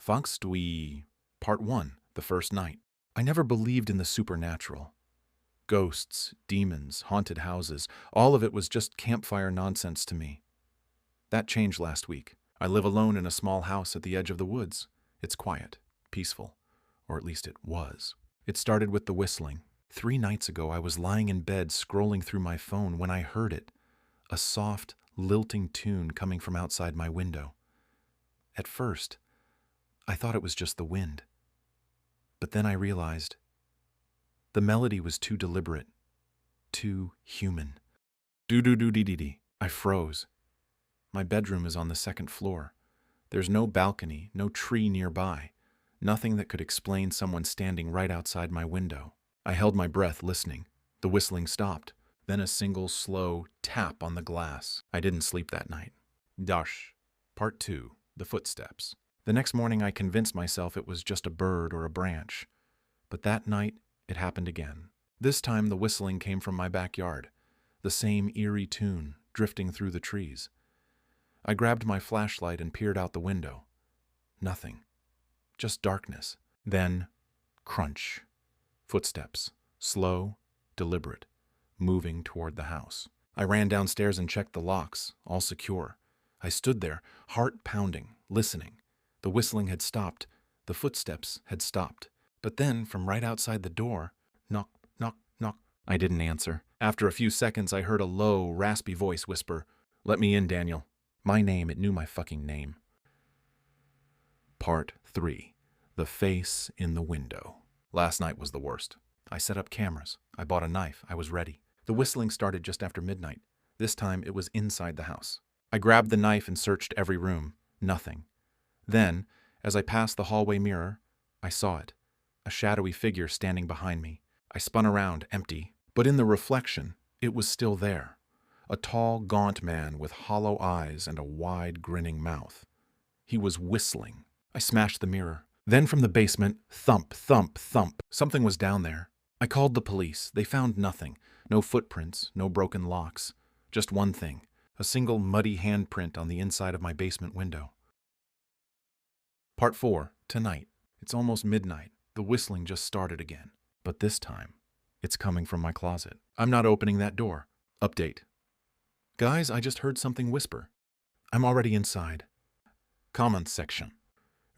Fangstui, Part 1, The First Night. I never believed in the supernatural. Ghosts, demons, haunted houses, all of it was just campfire nonsense to me. That changed last week. I live alone in a small house at the edge of the woods. It's quiet, peaceful, or at least it was. It started with the whistling. 3 nights ago, I was lying in bed scrolling through my phone when I heard it, a soft, lilting tune coming from outside my window. At first, I thought it was just the wind. But then I realized the melody was too deliberate, too human. Do-do-do-dee-dee-dee. I froze. My bedroom is on the 2nd floor. There's no balcony, no tree nearby, nothing that could explain someone standing right outside my window. I held my breath listening. The whistling stopped, then a single slow tap on the glass. I didn't sleep that night. Dash. Part 2, The Footsteps. The next morning I convinced myself it was just a bird or a branch. But that night, it happened again. This time the whistling came from my backyard, the same eerie tune drifting through the trees. I grabbed my flashlight and peered out the window. Nothing. Just darkness. Then, crunch. Footsteps. Slow, deliberate, moving toward the house. I ran downstairs and checked the locks, all secure. I stood there, heart pounding, listening. The whistling had stopped. The footsteps had stopped. But then, from right outside the door, knock, knock, knock. I didn't answer. After a few seconds, I heard a low, raspy voice whisper, "Let me in, Daniel." My name, it knew my fucking name. Part 3, The Face in the Window. Last night was the worst. I set up cameras. I bought a knife. I was ready. The whistling started just after midnight. This time, it was inside the house. I grabbed the knife and searched every room. Nothing. Then, as I passed the hallway mirror, I saw it. A shadowy figure standing behind me. I spun around, empty. But in the reflection, it was still there. A tall, gaunt man with hollow eyes and a wide, grinning mouth. He was whistling. I smashed the mirror. Then from the basement, thump, thump, thump. Something was down there. I called the police. They found nothing. No footprints, no broken locks. Just one thing. A single muddy handprint on the inside of my basement window. Part 4, Tonight. It's almost midnight. The whistling just started again. But this time, it's coming from my closet. I'm not opening that door. Update. Guys, I just heard something whisper. I'm already inside. Comments section.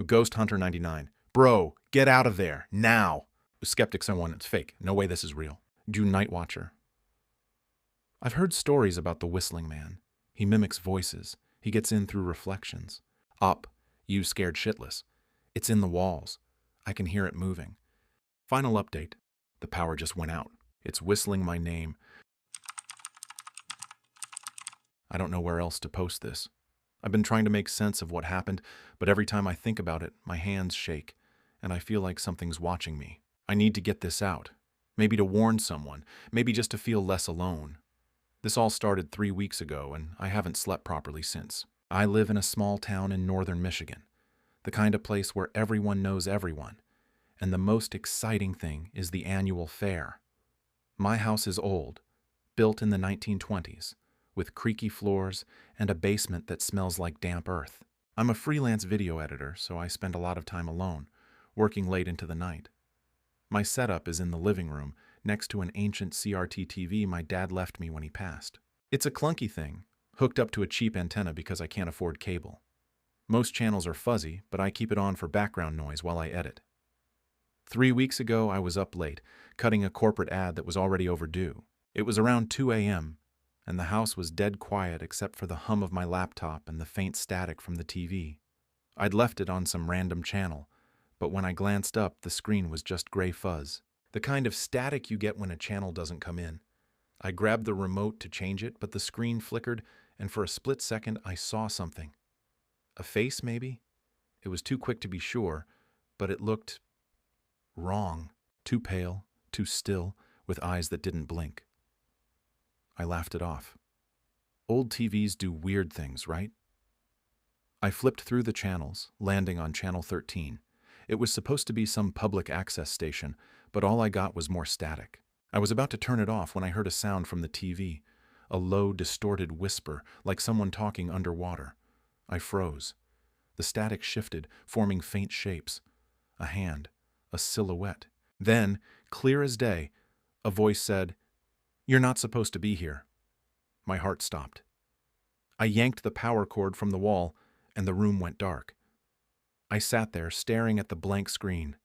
Ghost Hunter 99. Bro, get out of there, now. Skeptic someone, it's fake. No way this is real. Do Night Watcher. I've heard stories about the whistling man. He mimics voices. He gets in through reflections. Up, you scared shitless. It's in the walls. I can hear it moving. Final update. The power just went out. It's whistling my name. I don't know where else to post this. I've been trying to make sense of what happened, but every time I think about it, my hands shake, and I feel like something's watching me. I need to get this out. Maybe to warn someone, maybe just to feel less alone. This all started 3 weeks ago, and I haven't slept properly since. I live in a small town in northern Michigan, the kind of place where everyone knows everyone, and the most exciting thing is the annual fair. My house is old, built in the 1920s. With creaky floors and a basement that smells like damp earth. I'm a freelance video editor, so I spend a lot of time alone, working late into the night. My setup is in the living room, next to an ancient CRT TV my dad left me when he passed. It's a clunky thing, hooked up to a cheap antenna because I can't afford cable. Most channels are fuzzy, but I keep it on for background noise while I edit. 3 weeks ago, I was up late, cutting a corporate ad that was already overdue. It was around 2 a.m., and the house was dead quiet except for the hum of my laptop and the faint static from the TV. I'd left it on some random channel, but when I glanced up, the screen was just gray fuzz. The kind of static you get when a channel doesn't come in. I grabbed the remote to change it, but the screen flickered, and for a split second, I saw something. A face, maybe? It was too quick to be sure, but it looked wrong. Too pale, too still, with eyes that didn't blink. I laughed it off. Old TVs do weird things, right? I flipped through the channels, landing on channel 13. It was supposed to be some public access station, but all I got was more static. I was about to turn it off when I heard a sound from the TV, a low, distorted whisper, like someone talking underwater. I froze. The static shifted, forming faint shapes. A hand, a silhouette. Then, clear as day, a voice said, "You're not supposed to be here." My heart stopped. I yanked the power cord from the wall, and the room went dark. I sat there staring at the blank screen,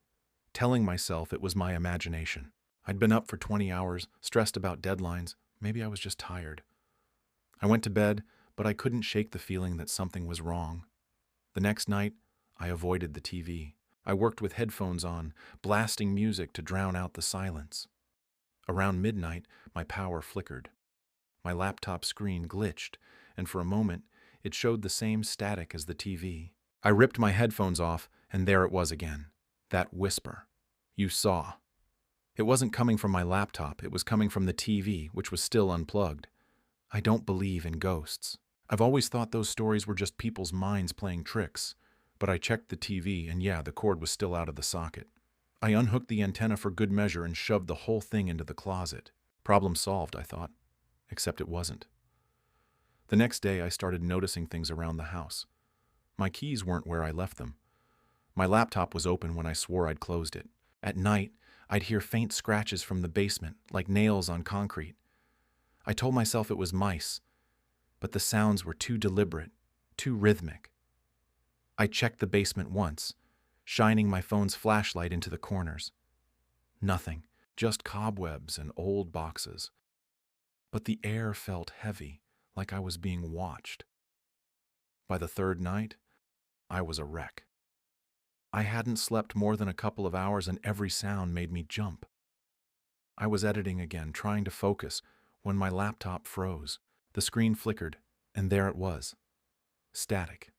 telling myself it was my imagination. I'd been up for 20 hours, stressed about deadlines. Maybe I was just tired. I went to bed, but I couldn't shake the feeling that something was wrong. The next night, I avoided the TV. I worked with headphones on, blasting music to drown out the silence. Around midnight, my power flickered. My laptop screen glitched, and for a moment, it showed the same static as the TV. I ripped my headphones off, and there it was again. That whisper. "You saw." It wasn't coming from my laptop, it was coming from the TV, which was still unplugged. I don't believe in ghosts. I've always thought those stories were just people's minds playing tricks. But I checked the TV, and yeah, the cord was still out of the socket. I unhooked the antenna for good measure and shoved the whole thing into the closet. Problem solved, I thought. Except it wasn't. The next day, I started noticing things around the house. My keys weren't where I left them. My laptop was open when I swore I'd closed it. At night, I'd hear faint scratches from the basement, like nails on concrete. I told myself it was mice, but the sounds were too deliberate, too rhythmic. I checked the basement once, shining my phone's flashlight into the corners. Nothing, just cobwebs and old boxes. But the air felt heavy, like I was being watched. By the third night, I was a wreck. I hadn't slept more than a couple of hours and every sound made me jump. I was editing again, trying to focus, when my laptop froze. The screen flickered, and there it was. Static.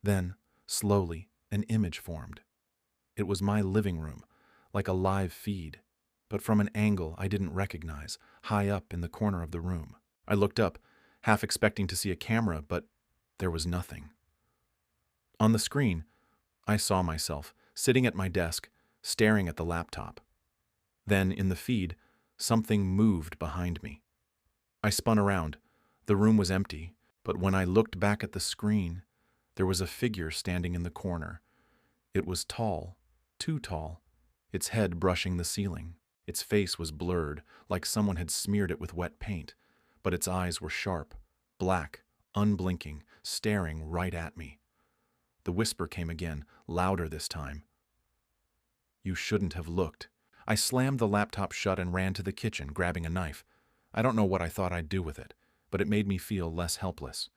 Then, slowly, an image formed. It was my living room, like a live feed, but from an angle I didn't recognize, high up in the corner of the room. I looked up, half expecting to see a camera, but there was nothing. On the screen, I saw myself, sitting at my desk, staring at the laptop. Then, in the feed, something moved behind me. I spun around. The room was empty, but when I looked back at the screen, there was a figure standing in the corner. It was tall, too tall, its head brushing the ceiling. Its face was blurred, like someone had smeared it with wet paint, but its eyes were sharp, black, unblinking, staring right at me. The whisper came again, louder this time. "You shouldn't have looked." I slammed the laptop shut and ran to the kitchen, grabbing a knife. I don't know what I thought I'd do with it, but it made me feel less helpless.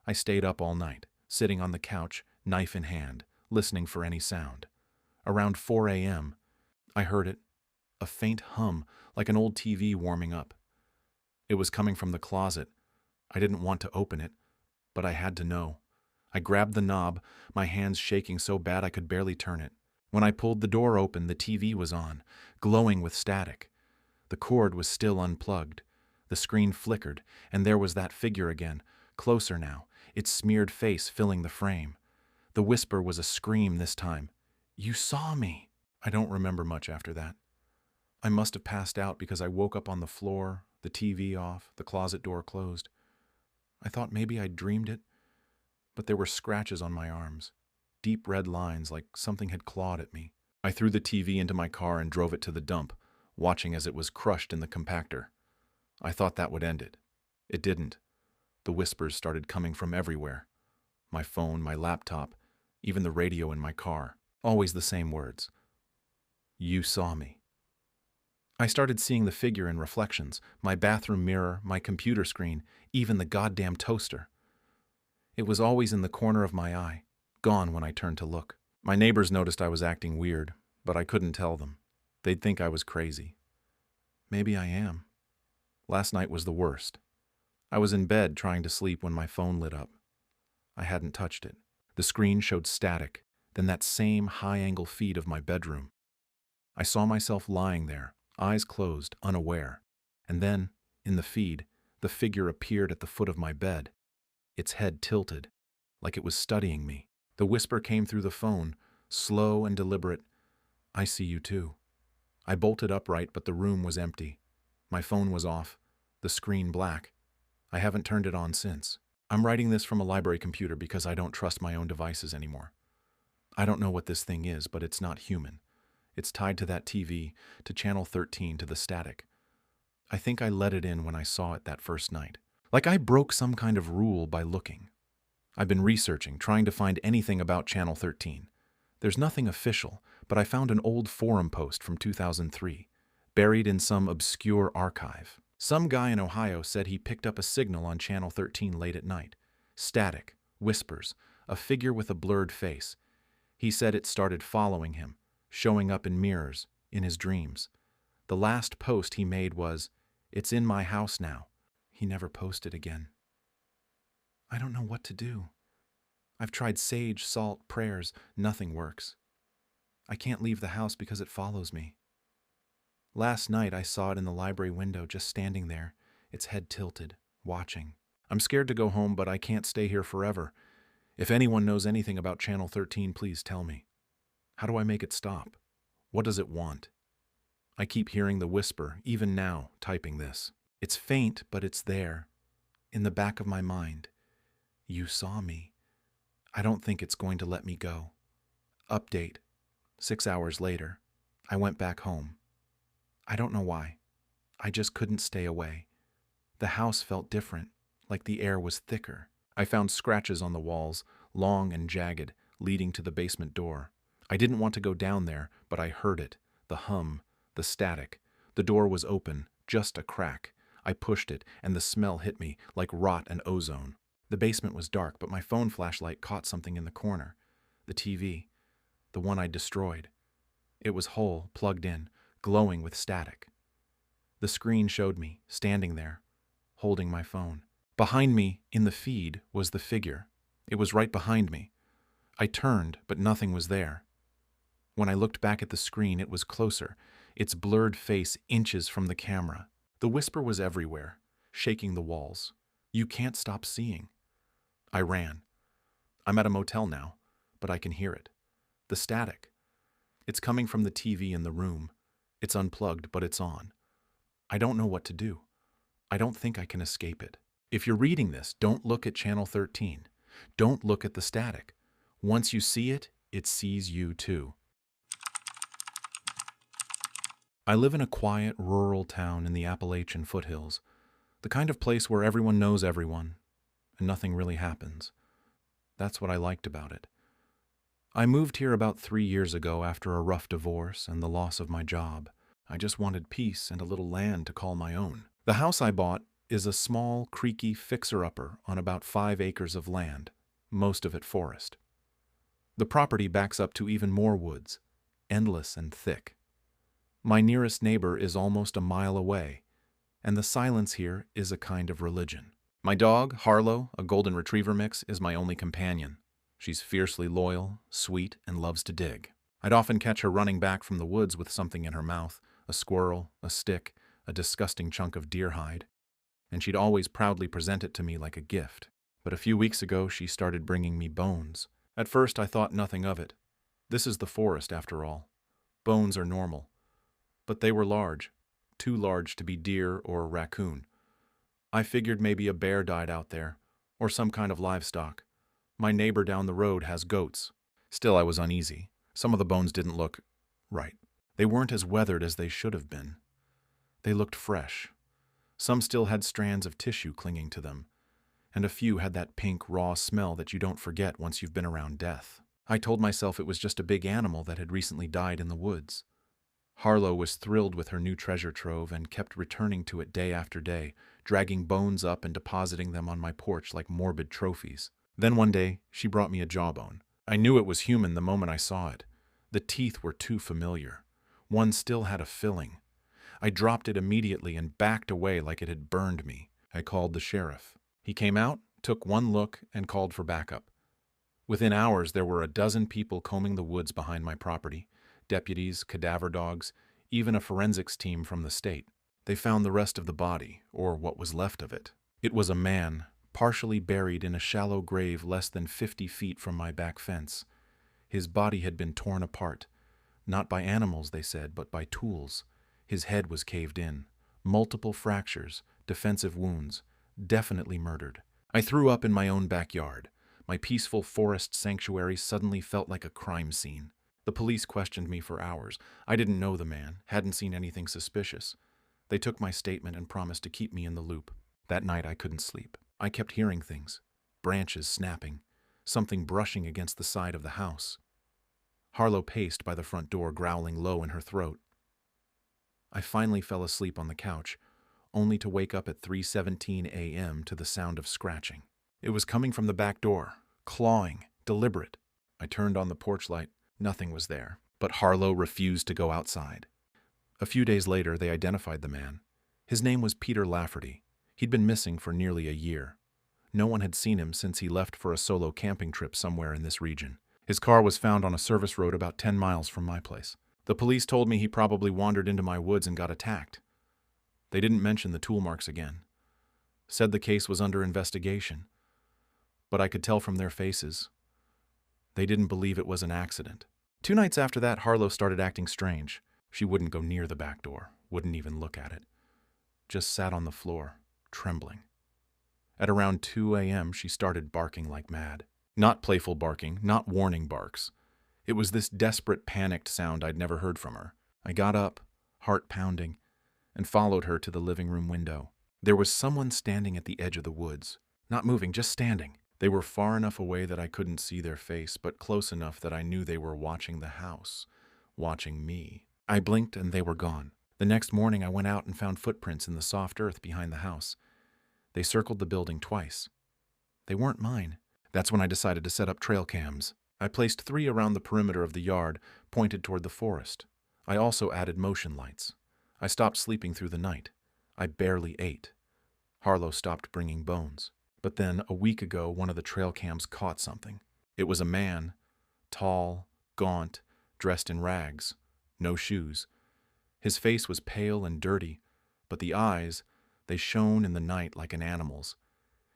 I stayed up all night, sitting on the couch, knife in hand, listening for any sound. Around 4 a.m., I heard it, a faint hum, like an old TV warming up. It was coming from the closet. I didn't want to open it, but I had to know. I grabbed the knob, my hands shaking so bad I could barely turn it. When I pulled the door open, the TV was on, glowing with static. The cord was still unplugged. The screen flickered, and there was that figure again, closer now, its smeared face filling the frame. The whisper was a scream this time. "You saw me!" I don't remember much after that. I must have passed out because I woke up on the floor, the TV off, the closet door closed. I thought maybe I'd dreamed it, but there were scratches on my arms, deep red lines like something had clawed at me. I threw the TV into my car and drove it to the dump, watching as it was crushed in the compactor. I thought that would end it. It didn't. The whispers started coming from everywhere. My phone, my laptop, even the radio in my car. Always the same words. "You saw me." I started seeing the figure in reflections, my bathroom mirror, my computer screen, even the goddamn toaster. It was always in the corner of my eye, gone when I turned to look. My neighbors noticed I was acting weird, but I couldn't tell them. They'd think I was crazy. Maybe I am. Last night was the worst. I was in bed trying to sleep when my phone lit up. I hadn't touched it. The screen showed static, then that same high-angle feed of my bedroom. I saw myself lying there, eyes closed, unaware. And then, in the feed, the figure appeared at the foot of my bed, its head tilted, like it was studying me. The whisper came through the phone, slow and deliberate. "I see you too." I bolted upright, but the room was empty. My phone was off, the screen black. I haven't turned it on since. I'm writing this from a library computer because I don't trust my own devices anymore. I don't know what this thing is, but it's not human. It's tied to that TV, to Channel 13, to the static. I think I let it in when I saw it that first night. Like I broke some kind of rule by looking. I've been researching, trying to find anything about Channel 13. There's nothing official, but I found an old forum post from 2003, buried in some obscure archive. Some guy in Ohio said he picked up a signal on Channel 13 late at night. Static, whispers, a figure with a blurred face. He said it started following him, showing up in mirrors, in his dreams. The last post he made was, "It's in my house now." He never posted again. I don't know what to do. I've tried sage, salt, prayers. Nothing works. I can't leave the house because it follows me. Last night I saw it in the library window, just standing there, its head tilted, watching. I'm scared to go home, but I can't stay here forever. If anyone knows anything about Channel 13, please tell me. How do I make it stop? What does it want? I keep hearing the whisper, even now, typing this. It's faint, but it's there. In the back of my mind. You saw me. I don't think it's going to let me go. Update. 6 hours later. I went back home. I don't know why. I just couldn't stay away. The house felt different, like the air was thicker. I found scratches on the walls, long and jagged, leading to the basement door. I didn't want to go down there, but I heard it, the hum, the static. The door was open, just a crack. I pushed it, and the smell hit me like rot and ozone. The basement was dark, but my phone flashlight caught something in the corner. The TV. The one I destroyed. It was whole, plugged in, glowing with static. The screen showed me, standing there, holding my phone. Behind me, in the feed, was the figure. It was right behind me. I turned, but nothing was there. When I looked back at the screen, it was closer, its blurred face inches from the camera. The whisper was everywhere, shaking the walls. You can't stop seeing. I ran. I'm at a motel now, but I can hear it. The static. It's coming from the TV in the room. It's unplugged, but it's on. I don't know what to do. I don't think I can escape it. If you're reading this, don't look at Channel 13. Don't look at the static. Once you see it, it sees you too. I live in a quiet, rural town in the Appalachian foothills, the kind of place where everyone knows everyone, and nothing really happens. That's what I liked about it. I moved here about 3 years ago after a rough divorce and the loss of my job. I just wanted peace and a little land to call my own. The house I bought is a small, creaky fixer-upper on about 5 acres of land, most of it forest. The property backs up to even more woods, endless and thick. My nearest neighbor is almost a mile away, and the silence here is a kind of religion. My dog, Harlow, a golden retriever mix, is my only companion. She's fiercely loyal, sweet, and loves to dig. I'd often catch her running back from the woods with something in her mouth, a squirrel, a stick, a disgusting chunk of deer hide, and she'd always proudly present it to me like a gift. But a few weeks ago, she started bringing me bones. At first, I thought nothing of it. This is the forest, after all. Bones are normal. But they were large, too large to be deer or raccoon. I figured maybe a bear died out there, or some kind of livestock. My neighbor down the road has goats. Still, I was uneasy. Some of the bones didn't look right. They weren't as weathered as they should have been. They looked fresh. Some still had strands of tissue clinging to them, and a few had that pink, raw smell that you don't forget once you've been around death. I told myself it was just a big animal that had recently died in the woods. Harlow was thrilled with her new treasure trove and kept returning to it day after day, dragging bones up and depositing them on my porch like morbid trophies. Then one day, she brought me a jawbone. I knew it was human the moment I saw it. The teeth were too familiar. One still had a filling. I dropped it immediately and backed away like it had burned me. I called the sheriff. He came out, took one look, and called for backup. Within hours, there were 12 people combing the woods behind my property. Deputies, cadaver dogs, even a forensics team from the state. They found the rest of the body, or what was left of it. It was a man, partially buried in a shallow grave less than 50 feet from my back fence. His body had been torn apart, not by animals, they said, but by tools. His head was caved in. Multiple fractures, defensive wounds, definitely murdered. I threw up in my own backyard. My peaceful forest sanctuary suddenly felt like a crime scene. The police questioned me for hours. I didn't know the man, hadn't seen anything suspicious. They took my statement and promised to keep me in the loop. That night I couldn't sleep. I kept hearing things. Branches snapping. Something brushing against the side of the house. Harlow paced by the front door, growling low in her throat. I finally fell asleep on the couch, only to wake up at 3:17 a.m. to the sound of scratching. It was coming from the back door, clawing, deliberate. I turned on the porch light. Nothing was there, but Harlow refused to go outside. A few days later, they identified the man. His name was Peter Lafferty. He'd been missing for nearly a year. No one had seen him since he left for a solo camping trip somewhere in this region. His car was found on a service road about 10 miles from my place. The police told me he probably wandered into my woods and got attacked. They didn't mention the tool marks again. Said the case was under investigation. But I could tell from their faces. They didn't believe it was an accident. 2 nights after that, Harlow started acting strange. She wouldn't go near the back door, wouldn't even look at it. Just sat on the floor, trembling. At around 2 a.m., she started barking like mad. Not playful barking, not warning barks. It was this desperate, panicked sound I'd never heard from her. I got up, heart pounding, and followed her to the living room window. There was someone standing at the edge of the woods. Not moving, just standing. They were far enough away that I couldn't see their face, but close enough that I knew they were watching the house, watching me. I blinked and they were gone. The next morning I went out and found footprints in the soft earth behind the house. They circled the building twice. They weren't mine. That's when I decided to set up trail cams. I placed 3 around the perimeter of the yard, pointed toward the forest. I also added motion lights. I stopped sleeping through the night. I barely ate. Harlow stopped bringing bones. But then, a week ago, one of the trail cams caught something. It was a man, tall, gaunt, dressed in rags, no shoes. His face was pale and dirty, but the eyes, they shone in the night like an animal's.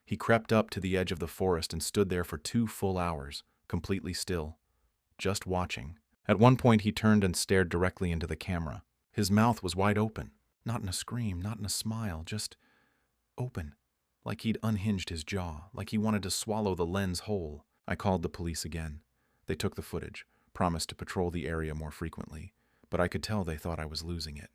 He crept up to the edge of the forest and stood there for 2 full hours, completely still, just watching. At one point he turned and stared directly into the camera. His mouth was wide open, not in a scream, not in a smile, just open. Like he'd unhinged his jaw, like he wanted to swallow the lens whole. I called the police again. They took the footage, promised to patrol the area more frequently, but I could tell they thought I was losing it.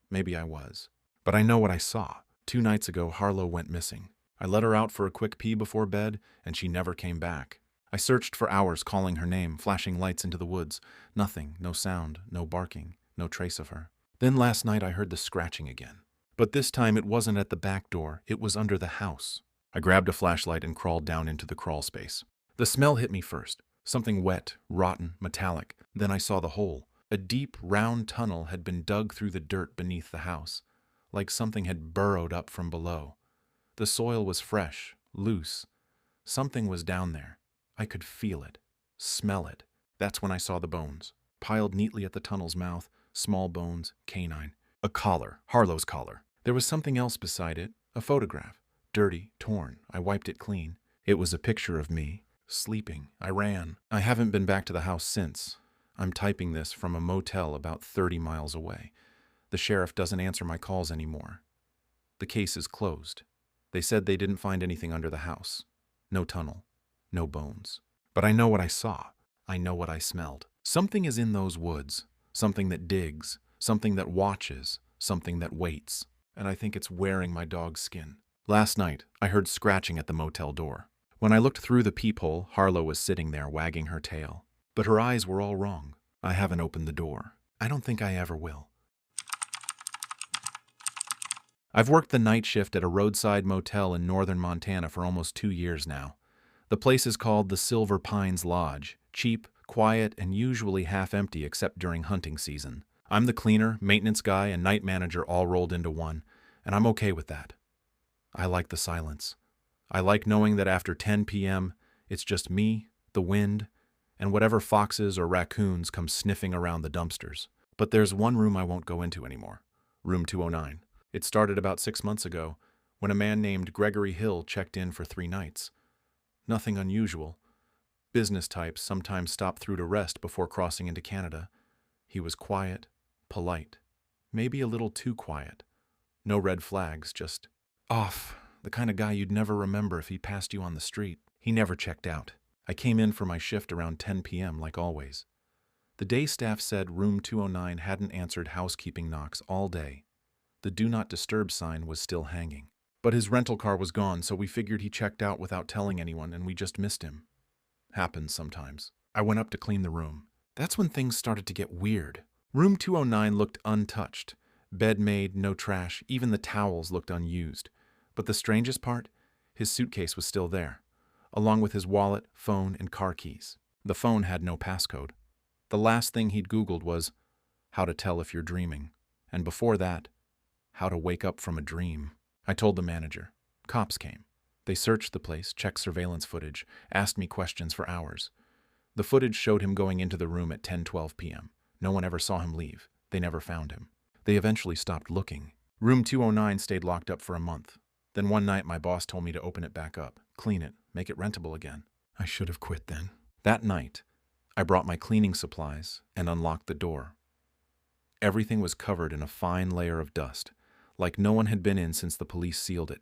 Maybe I was. But I know what I saw. 2 nights ago, Harlow went missing. I let her out for a quick pee before bed, and she never came back. I searched for hours calling her name, flashing lights into the woods. Nothing, no sound, no barking, no trace of her. Then last night I heard the scratching again. But this time it wasn't at the back door, it was under the house. I grabbed a flashlight and crawled down into the crawl space. The smell hit me first, something wet, rotten, metallic. Then I saw the hole. A deep, round tunnel had been dug through the dirt beneath the house, like something had burrowed up from below. The soil was fresh, loose. Something was down there. I could feel it, smell it. That's when I saw the bones, piled neatly at the tunnel's mouth, small bones, canine. A collar, Harlow's collar. There was something else beside it, a photograph. Dirty, torn. I wiped it clean. It was a picture of me, sleeping. I ran. I haven't been back to the house since. I'm typing this from a motel about 30 miles away. The sheriff doesn't answer my calls anymore. The case is closed. They said they didn't find anything under the house. No tunnel. No bones. But I know what I saw. I know what I smelled. Something is in those woods. Something that digs. Something that watches. Something that waits. And I think it's wearing my dog's skin. Last night, I heard scratching at the motel door. When I looked through the peephole, Harlow was sitting there wagging her tail. But her eyes were all wrong. I haven't opened the door. I don't think I ever will. I've worked the night shift at a roadside motel in northern Montana for almost 2 years now. The place is called the Silver Pines Lodge. Cheap, quiet, and usually half empty except during hunting season. I'm the cleaner, maintenance guy, and night manager all rolled into one, and I'm okay with that. I like the silence. I like knowing that after 10 p.m., it's just me, the wind, and whatever foxes or raccoons come sniffing around the dumpsters. But there's one room I won't go into anymore. Room 209. It started about 6 months ago, when a man named Gregory Hill checked in for 3 nights. Nothing unusual. Business types sometimes stop through to rest before crossing into Canada. He was quiet, polite, maybe a little too quiet. No red flags, just off, the kind of guy you'd never remember if he passed you on the street. He never checked out. I came in for my shift around 10 p.m. like always. The day staff said room 209 hadn't answered housekeeping knocks all day. The Do Not Disturb sign was still hanging. But his rental car was gone, so we figured he checked out without telling anyone and we just missed him. Happens sometimes. I went up to clean the room. That's when things started to get weird. Room 209 looked untouched. Bed made, no trash, even the towels looked unused. But the strangest part? His suitcase was still there, along with his wallet, phone, and car keys. The phone had no passcode. The last thing he'd Googled was, how to tell if you're dreaming. And before that, how to wake up from a dream. I told the manager. Cops came. They searched the place, checked surveillance footage, asked me questions for hours. The footage showed him going into the room at 10:12 p.m. No one ever saw him leave. They never found him. They eventually stopped looking. Room 209 stayed locked up for a month. Then one night my boss told me to open it back up, clean it, make it rentable again. I should have quit then. That night, I brought my cleaning supplies and unlocked the door. Everything was covered in a fine layer of dust, like no one had been in since the police sealed it.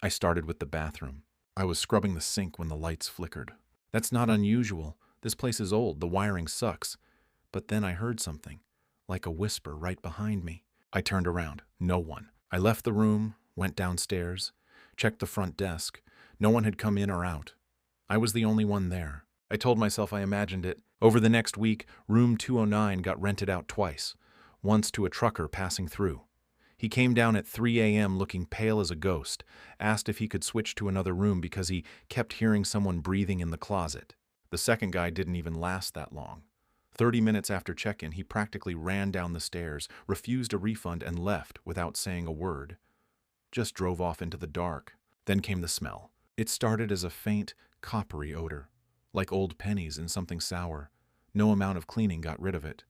I started with the bathroom. I was scrubbing the sink when the lights flickered. That's not unusual. This place is old. The wiring sucks. But then I heard something, like a whisper right behind me. I turned around. No one. I left the room, went downstairs, checked the front desk. No one had come in or out. I was the only one there. I told myself I imagined it. Over the next week, room 209 got rented out twice, once to a trucker passing through. He came down at 3 a.m. looking pale as a ghost, asked if he could switch to another room because he kept hearing someone breathing in the closet. The second guy didn't even last that long. 30 minutes after check-in, he practically ran down the stairs, refused a refund, and left without saying a word. Just drove off into the dark. Then came the smell. It started as a faint, coppery odor, like old pennies in something sour. No amount of cleaning got rid of it.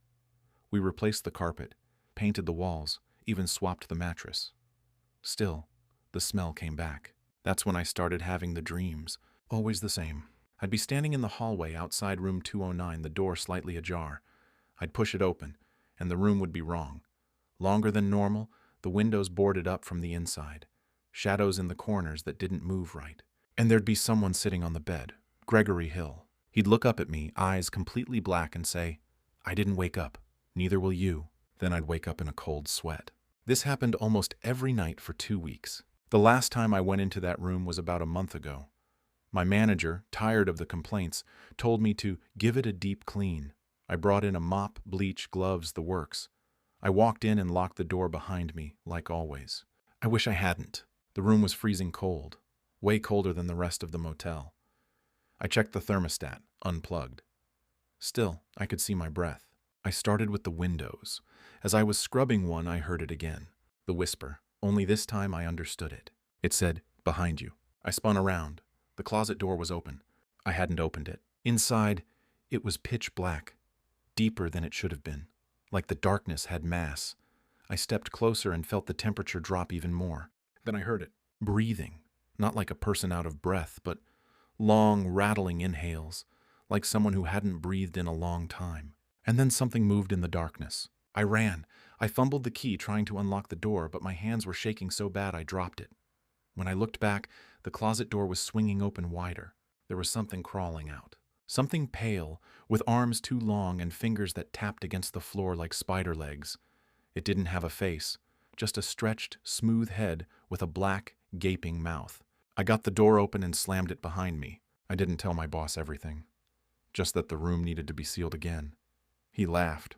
We replaced the carpet, painted the walls, even swapped the mattress. Still, the smell came back. That's when I started having the dreams. Always the same. I'd be standing in the hallway outside room 209, the door slightly ajar. I'd push it open, and the room would be wrong. Longer than normal, the windows boarded up from the inside. Shadows in the corners that didn't move right. And there'd be someone sitting on the bed. Gregory Hill. He'd look up at me, eyes completely black, and say, "I didn't wake up. Neither will you." Then I'd wake up in a cold sweat. This happened almost every night for 2 weeks. The last time I went into that room was about a month ago. My manager, tired of the complaints, told me to give it a deep clean. I brought in a mop, bleach, gloves, the works. I walked in and locked the door behind me, like always. I wish I hadn't. The room was freezing cold, way colder than the rest of the motel. I checked the thermostat, unplugged. Still, I could see my breath. I started with the windows. As I was scrubbing one, I heard it again. The whisper. Only this time I understood it. It said, "Behind you." I spun around. The closet door was open. I hadn't opened it. Inside, it was pitch black, deeper than it should have been, like the darkness had mass. I stepped closer and felt the temperature drop even more. Then I heard it. Breathing. Not like a person out of breath, but long, rattling inhales, like someone who hadn't breathed in a long time. And then something moved in the darkness. I ran. I fumbled the key trying to unlock the door, but my hands were shaking so bad I dropped it. When I looked back, the closet door was swinging open wider. There was something crawling out. Something pale, with arms too long and fingers that tapped against the floor like spider legs. It didn't have a face, just a stretched, smooth head with a black, gaping mouth. I got the door open and slammed it behind me. I didn't tell my boss everything, just that the room needed to be sealed again. He laughed,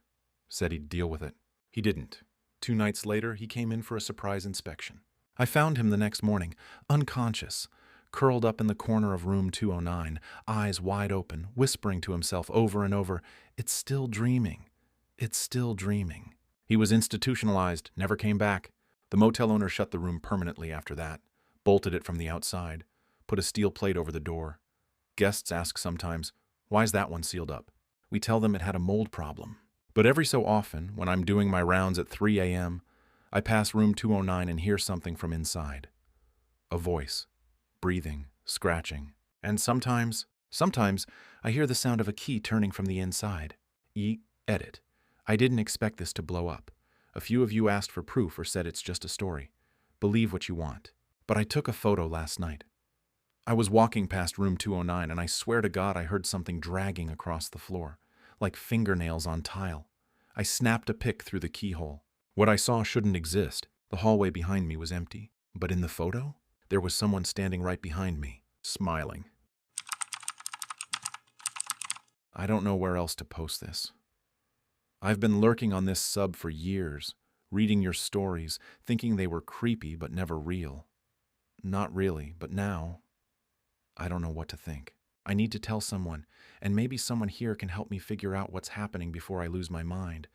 said he'd deal with it. He didn't. 2 nights later, he came in for a surprise inspection. I found him the next morning, unconscious, curled up in the corner of room 209, eyes wide open, whispering to himself over and over, "It's still dreaming. It's still dreaming." He was institutionalized, never came back. The motel owner shut the room permanently after that, bolted it from the outside, put a steel plate over the door. Guests ask sometimes, "Why's that one sealed up?" We tell them it had a mold problem. But every so often, when I'm doing my rounds at 3 a.m., I pass room 209 and hear something from inside. A voice, breathing, scratching. And sometimes I hear the sound of a key turning from the inside. Edit. I didn't expect this to blow up. A few of you asked for proof or said it's just a story. Believe what you want. But I took a photo last night. I was walking past room 209 and I swear to God I heard something dragging across the floor, like fingernails on tile. I snapped a pic through the keyhole. What I saw shouldn't exist. The hallway behind me was empty. But in the photo, there was someone standing right behind me, smiling. I don't know where else to post this. I've been lurking on this sub for years, reading your stories, thinking they were creepy but never real. Not really, but now, I don't know what to think. I need to tell someone, and maybe someone here can help me figure out what's happening before I lose my mind.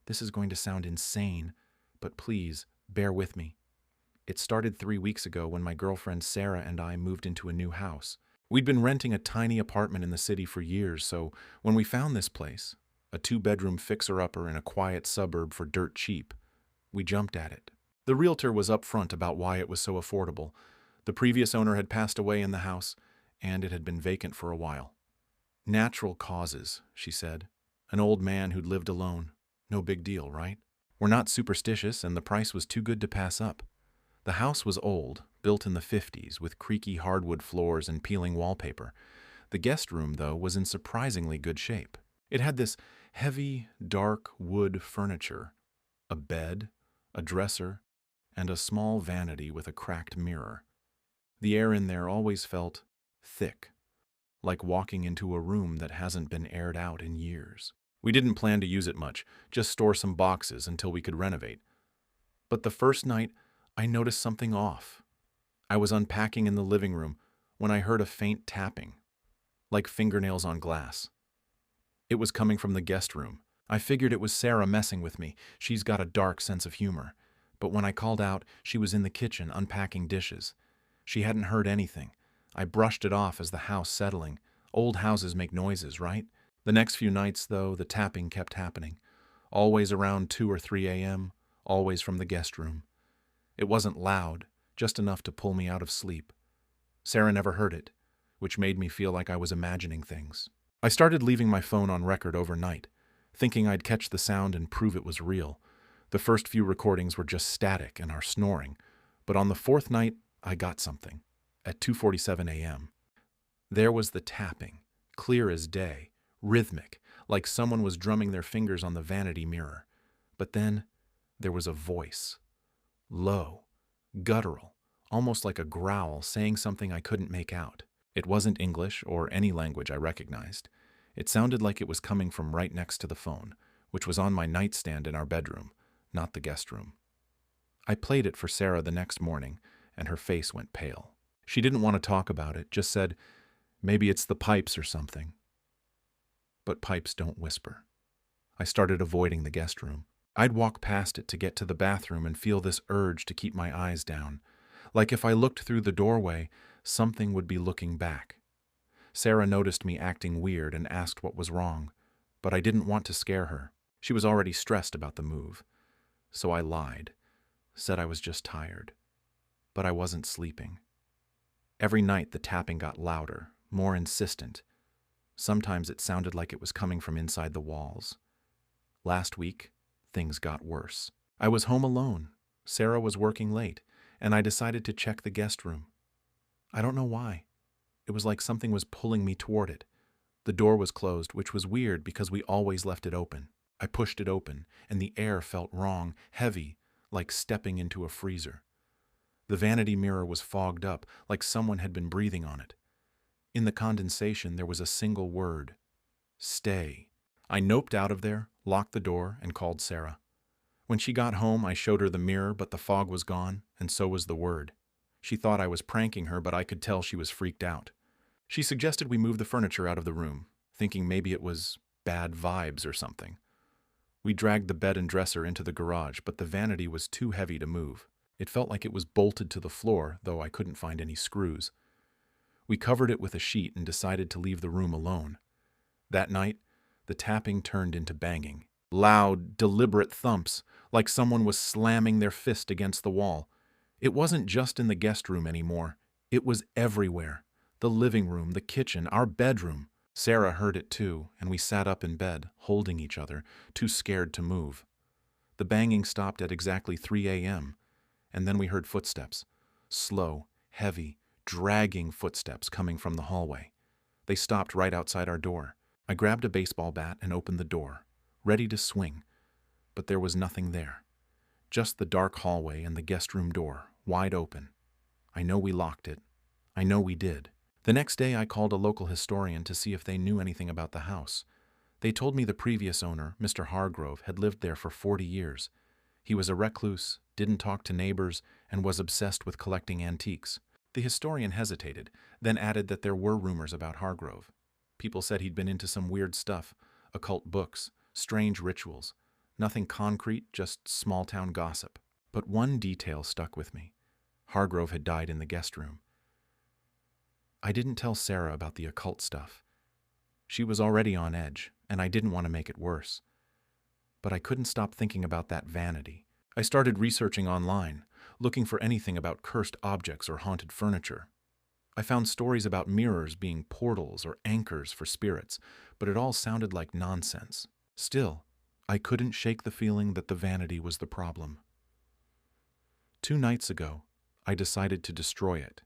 This is going to sound insane, but please, bear with me. It started 3 weeks ago when my girlfriend Sarah and I moved into a new house. We'd been renting a tiny apartment in the city for years, so when we found this place, a 2-bedroom fixer-upper in a quiet suburb for dirt cheap, we jumped at it. The realtor was upfront about why it was so affordable. The previous owner had passed away in the house, and it had been vacant for a while. Natural causes, she said. An old man who'd lived alone. No big deal, right? We're not superstitious, and the price was too good to pass up. The house was old, built in the 50s, with creaky hardwood floors and peeling wallpaper. The guest room, though, was in surprisingly good shape. It had this heavy, dark wood furniture, a bed, a dresser, and a small vanity with a cracked mirror. The air in there always felt thick, like walking into a room that hasn't been aired out in years. We didn't plan to use it much, just store some boxes until we could renovate. But the first night, I noticed something off. I was unpacking in the living room when I heard a faint tapping, like fingernails on glass. It was coming from the guest room. I figured it was Sarah messing with me. She's got a dark sense of humor. But when I called out, she was in the kitchen unpacking dishes. She hadn't heard anything. I brushed it off as the house settling. Old houses make noises, right? The next few nights, though, the tapping kept happening. Always around 2 or 3 a.m., always from the guest room. It wasn't loud, just enough to pull me out of sleep. Sarah never heard it, which made me feel like I was imagining things. I started leaving my phone on record overnight, thinking I'd catch the sound and prove it was real. The first few recordings were just static and our snoring, but on the 4th night, I got something. At 2:47 a.m. There was the tapping, clear as day, rhythmic, like someone was drumming their fingers on the vanity mirror. But then, there was a voice. Low, guttural, almost like a growl saying something I couldn't make out. It wasn't English or any language I recognized. It sounded like it was coming from right next to the phone, which was on my nightstand in our bedroom, not the guest room. I played it for Sarah the next morning, and her face went pale. She didn't want to talk about it, just said, maybe it's the pipes or something. But pipes don't whisper. I started avoiding the guest room. I'd walk past it to get to the bathroom and feel this urge to keep my eyes down. Like if I looked through the doorway, something would be looking back. Sarah noticed me acting weird and asked what was wrong, but I didn't want to scare her. She was already stressed about the move. So I lied, said I was just tired. But I wasn't sleeping. Every night the tapping got louder, more insistent. Sometimes it sounded like it was coming from inside the walls. Last week, things got worse. I was home alone. Sarah was working late, and I decided to check the guest room. I don't know why. It was like something was pulling me toward it. The door was closed, which was weird because we always left it open. I pushed it open, and the air felt wrong, heavy, like stepping into a freezer. The vanity mirror was fogged up, like someone had been breathing on it. In the condensation, there was a single word. Stay. I noped out of there, locked the door, and called Sarah. When she got home, I showed her the mirror, but the fog was gone, and so was the word. She thought I was pranking her, but I could tell she was freaked out. She suggested we move the furniture out of the room, thinking maybe it was bad vibes or something. We dragged the bed and dresser into the garage, but the vanity was too heavy to move. It felt like it was bolted to the floor, though I couldn't find any screws. We covered it with a sheet and decided to leave the room alone. That night, the tapping turned into banging. Loud, deliberate thumps, like someone was slamming their fist against the wall. It wasn't just in the guest room anymore. It was everywhere. The living room, the kitchen, our bedroom. Sarah heard it too, and we sat up in bed, holding each other, too scared to move. The banging stopped at exactly 3 a.m., and then we heard footsteps. Slow, heavy, dragging footsteps coming from the hallway. They stopped right outside our door. I grabbed a baseball bat and opened the door, ready to swing, but there was nothing there. Just the dark hallway and the guest room door, wide open. I know we locked it. I know we did. The next day I called a local historian to see if they knew anything about the house. They told me the previous owner, Mr. Hargrove, had lived there for 40 years. He was a recluse, didn't talk to neighbors, and was obsessed with collecting antiques. The historian hesitated, then added that there were rumors about Hargrove. People said he'd been into some weird stuff, occult books, strange rituals. Nothing concrete, just small-town gossip. But one detail stuck with me. Hargrove had died in the guest room. I didn't tell Sarah about the occult stuff. She was already on edge, and I didn't want to make it worse. But I couldn't stop thinking about that vanity. I started researching online, looking for anything about cursed objects or haunted furniture. I found stories about mirrors being portals or anchors for spirits, but it all sounded like nonsense. Still, I couldn't shake the feeling that the vanity was the problem. 2 nights ago, I decided to destroy it.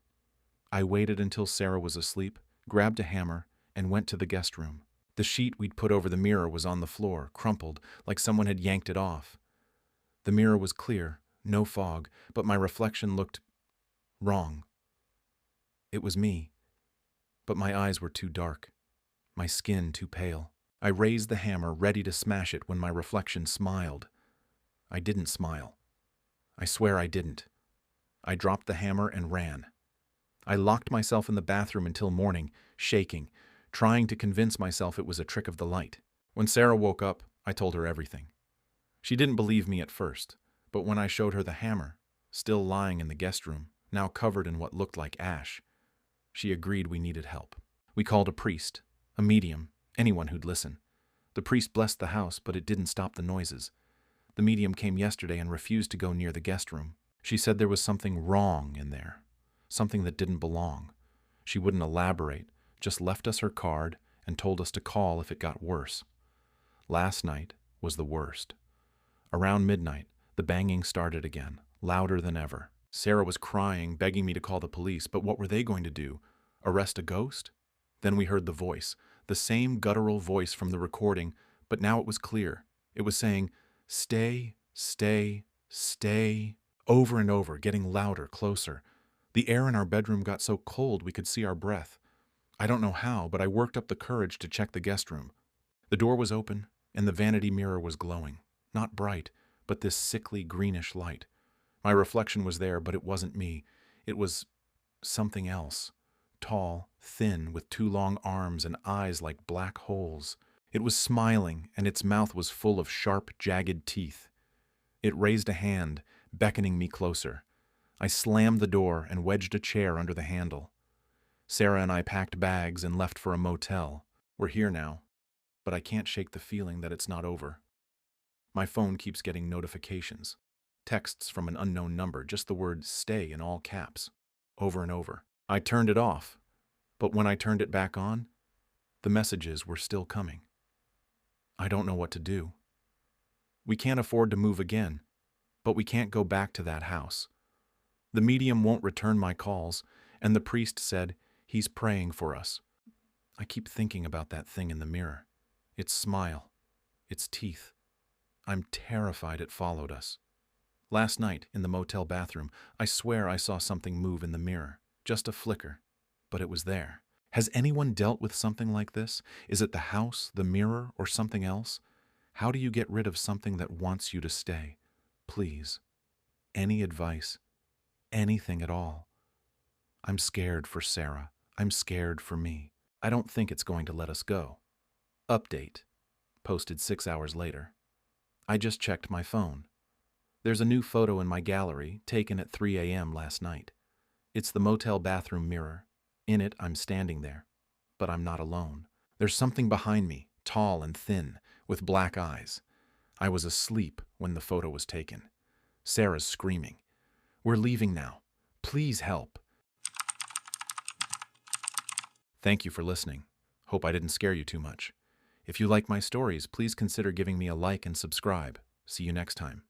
I waited until Sarah was asleep, grabbed a hammer, and went to the guest room. The sheet we'd put over the mirror was on the floor, crumpled, like someone had yanked it off. The mirror was clear, no fog, but my reflection looked wrong. It was me, but my eyes were too dark, my skin too pale. I raised the hammer, ready to smash it, when my reflection smiled. I didn't smile. I swear I didn't. I dropped the hammer and ran. I locked myself in the bathroom until morning, shaking, trying to convince myself it was a trick of the light. When Sarah woke up, I told her everything. She didn't believe me at first, but when I showed her the hammer, still lying in the guest room, now covered in what looked like ash, she agreed we needed help. We called a priest, a medium, anyone who'd listen. The priest blessed the house, but it didn't stop the noises. The medium came yesterday and refused to go near the guest room. She said there was something wrong in there, something that didn't belong. She wouldn't elaborate, just left us her card and told us to call if it got worse. Last night was the worst. Around midnight, the banging started again, louder than ever. Sarah was crying, begging me to call the police, but what were they going to do? Arrest a ghost? Then we heard the voice, the same guttural voice from the recording, but now it was clear. It was saying, "Stay, stay, stay," over and over, getting louder, closer. The air in our bedroom got so cold we could see our breath. I don't know how, but I worked up the courage to check the guest room. The door was open, and the vanity mirror was glowing. Not bright, but this sickly greenish light. My reflection was there, but it wasn't me. It was something else. Tall, thin, with 2 long arms and eyes like black holes. It was smiling, and its mouth was full of sharp, jagged teeth. It raised a hand, beckoning me closer. I slammed the door and wedged a chair under the handle. Sarah and I packed bags and left for a motel. We're here now, but I can't shake the feeling that it's not over. My phone keeps getting notifications. Texts from an unknown number, just the word "stay" in all caps, over and over. I turned it off, but when I turned it back on, the messages were still coming. I don't know what to do. We can't afford to move again, but we can't go back to that house. The medium won't return my calls, and the priest said he's praying for us. I keep thinking about that thing in the mirror. Its smile, its teeth. I'm terrified it followed us. Last night, in the motel bathroom, I swear I saw something move in the mirror. Just a flicker, but it was there. Has anyone dealt with something like this? Is it the house, the mirror, or something else? How do you get rid of something that wants you to stay? Please. Any advice? Anything at all? I'm scared for Sarah. I'm scared for me. I don't think it's going to let us go. Update. Posted 6 hours later. I just checked my phone. There's a new photo in my gallery, taken at 3 a.m. last night. It's the motel bathroom mirror. In it, I'm standing there. But I'm not alone. There's something behind me, tall and thin, with black eyes. I was asleep when the photo was taken. Sarah's screaming. "We're leaving now. Please help." Thank you for listening. Hope I didn't scare you too much. If you like my stories, please consider giving me a like and subscribe. See you next time.